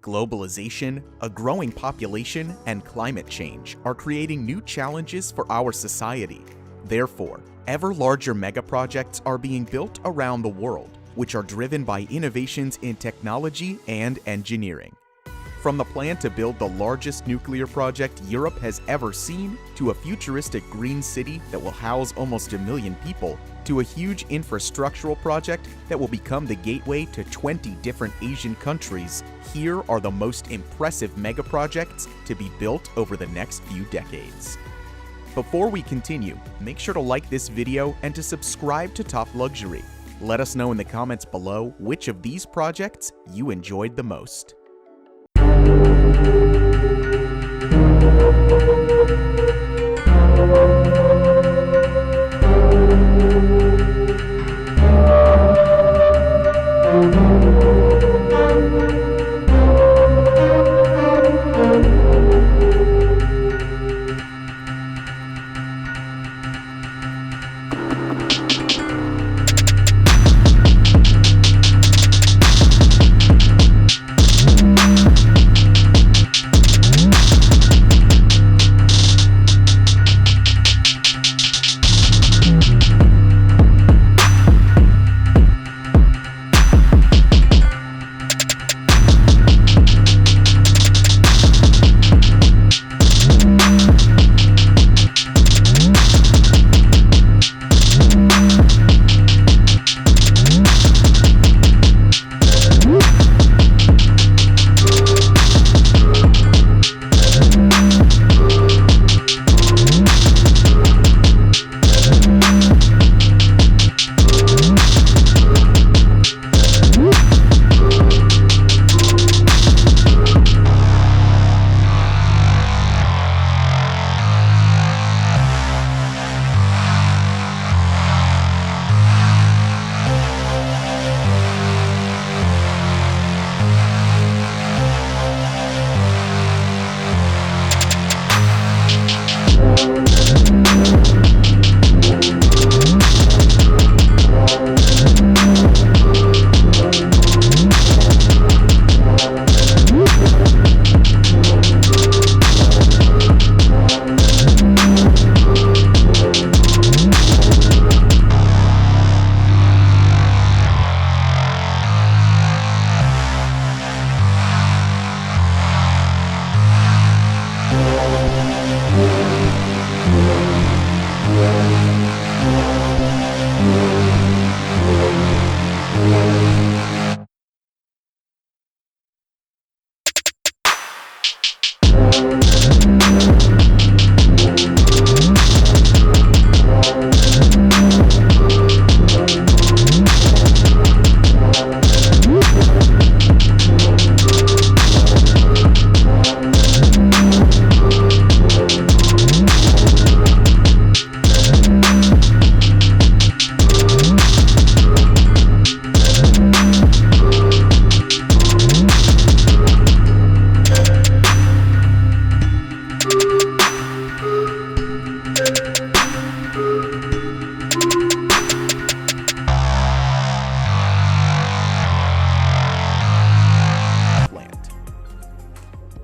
Globalization, a growing population, and climate change are creating new challenges for our society. Therefore, ever larger megaprojects are being built around the world, which are driven by innovations in technology and engineering. From the plan to build the largest nuclear project Europe has ever seen, to a futuristic green city that will house almost 1 million people, to a huge infrastructural project that will become the gateway to 20 different Asian countries, here are the most impressive megaprojects to be built over the next few decades. Before we continue, make sure to like this video and to subscribe to Top Luxury. Let us know in the comments below which of these projects you enjoyed the most.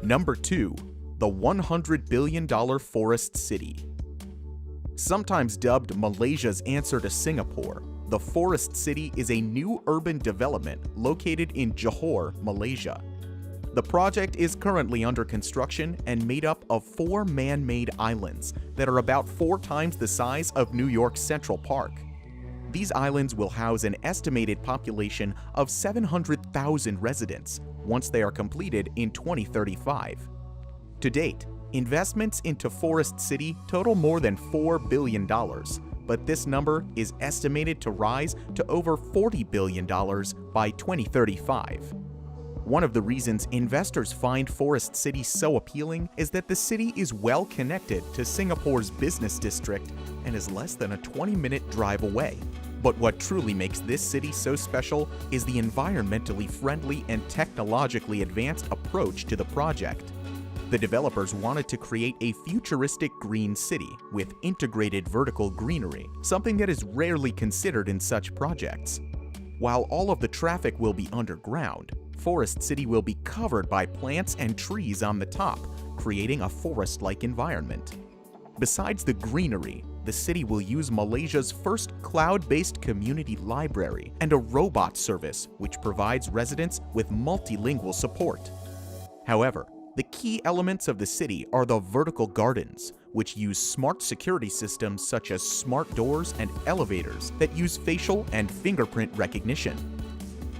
Number 2. The $100 billion Forest City. Sometimes dubbed Malaysia's answer to Singapore, the Forest City is a new urban development located in Johor, Malaysia. The project is currently under construction and made up of 4 man-made islands that are about 4 times the size of New York's Central Park. These islands will house an estimated population of 700,000 residents once they are completed in 2035. To date, investments into Forest City total more than $4 billion, but this number is estimated to rise to over $40 billion by 2035. One of the reasons investors find Forest City so appealing is that the city is well connected to Singapore's business district and is less than a 20-minute drive away. But what truly makes this city so special is the environmentally friendly and technologically advanced approach to the project. The developers wanted to create a futuristic green city with integrated vertical greenery, something that is rarely considered in such projects. While all of the traffic will be underground, Forest City will be covered by plants and trees on the top, creating a forest-like environment. Besides the greenery, the city will use Malaysia's first cloud-based community library and a robot service which provides residents with multilingual support. However, the key elements of the city are the vertical gardens, which use smart security systems such as smart doors and elevators that use facial and fingerprint recognition.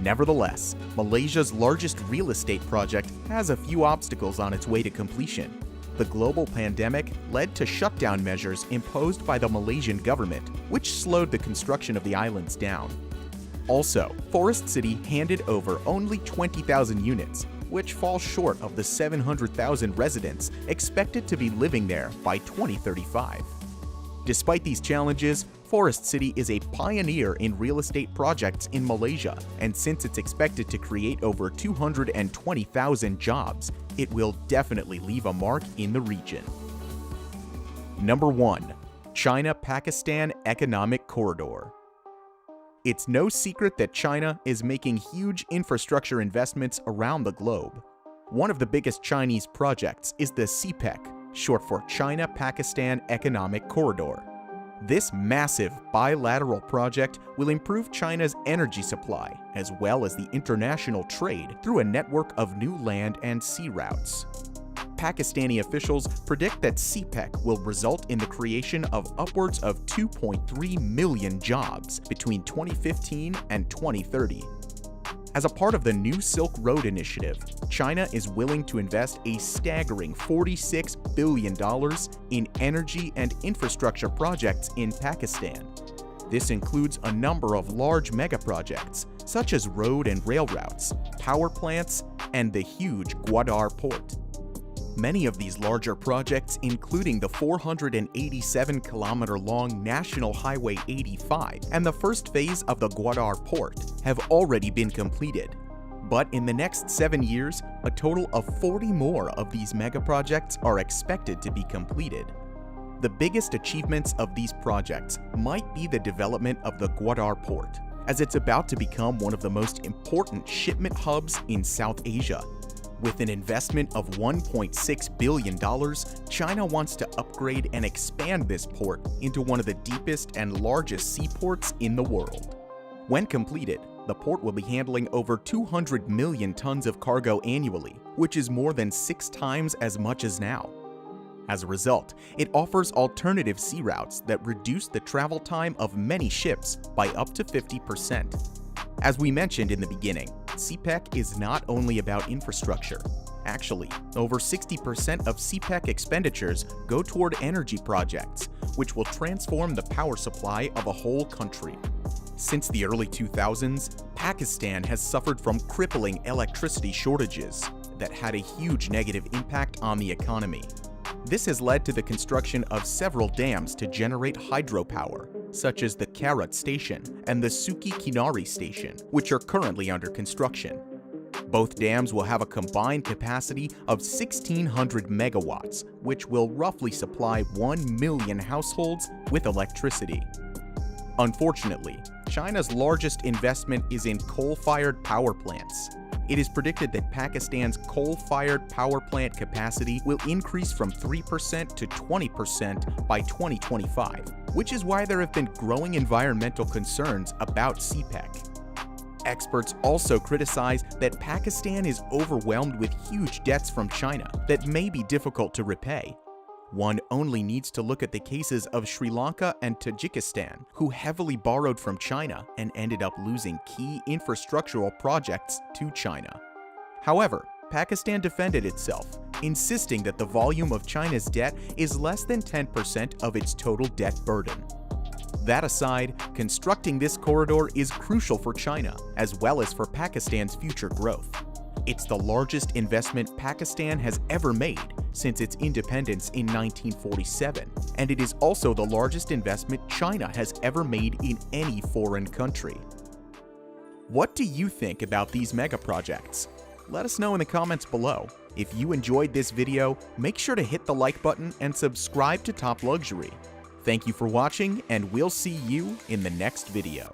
Nevertheless, Malaysia's largest real estate project has a few obstacles on its way to completion. The global pandemic led to shutdown measures imposed by the Malaysian government, which slowed the construction of the islands down. Also, Forest City handed over only 20,000 units, which falls short of the 700,000 residents expected to be living there by 2035. Despite these challenges, Forest City is a pioneer in real estate projects in Malaysia, and since it's expected to create over 220,000 jobs, it will definitely leave a mark in the region. Number 1. China-Pakistan Economic Corridor. It's no secret that China is making huge infrastructure investments around the globe. One of the biggest Chinese projects is the CPEC, short for China-Pakistan Economic Corridor. This massive bilateral project will improve China's energy supply as well as the international trade through a network of new land and sea routes. Pakistani officials predict that CPEC will result in the creation of upwards of 2.3 million jobs between 2015 and 2030. As a part of the New Silk Road Initiative, China is willing to invest a staggering $46 billion in energy and infrastructure projects in Pakistan. This includes a number of large megaprojects, such as road and rail routes, power plants, and the huge Gwadar port. Many of these larger projects, including the 487-kilometer-long National Highway 85 and the first phase of the Gwadar port, have already been completed. But in the next 7 years, a total of 40 more of these megaprojects are expected to be completed. The biggest achievements of these projects might be the development of the Gwadar port, as it's about to become one of the most important shipment hubs in South Asia. With an investment of $1.6 billion, China wants to upgrade and expand this port into one of the deepest and largest seaports in the world. When completed, the port will be handling over 200 million tons of cargo annually, which is more than 6 times as much as now. As a result, it offers alternative sea routes that reduce the travel time of many ships by up to 50%. As we mentioned in the beginning, CPEC is not only about infrastructure. Actually, over 60% of CPEC expenditures go toward energy projects, which will transform the power supply of a whole country. Since the early 2000s, Pakistan has suffered from crippling electricity shortages that had a huge negative impact on the economy. This has led to the construction of several dams to generate hydropower, such as the Karat Station and the Suki Kinari Station, which are currently under construction. Both dams will have a combined capacity of 1,600 megawatts, which will roughly supply 1 million households with electricity. Unfortunately, China's largest investment is in coal-fired power plants. It is predicted that Pakistan's coal-fired power plant capacity will increase from 3% to 20% by 2025, which is why there have been growing environmental concerns about CPEC. Experts also criticize that Pakistan is overwhelmed with huge debts from China that may be difficult to repay. One only needs to look at the cases of Sri Lanka and Tajikistan, who heavily borrowed from China and ended up losing key infrastructural projects to China. However, Pakistan defended itself, insisting that the volume of China's debt is less than 10% of its total debt burden. That aside, constructing this corridor is crucial for China, as well as for Pakistan's future growth. It's the largest investment Pakistan has ever made since its independence in 1947, and it is also the largest investment China has ever made in any foreign country. What do you think about these megaprojects? Let us know in the comments below. If you enjoyed this video, make sure to hit the like button and subscribe to Top Luxury. Thank you for watching, and we'll see you in the next video.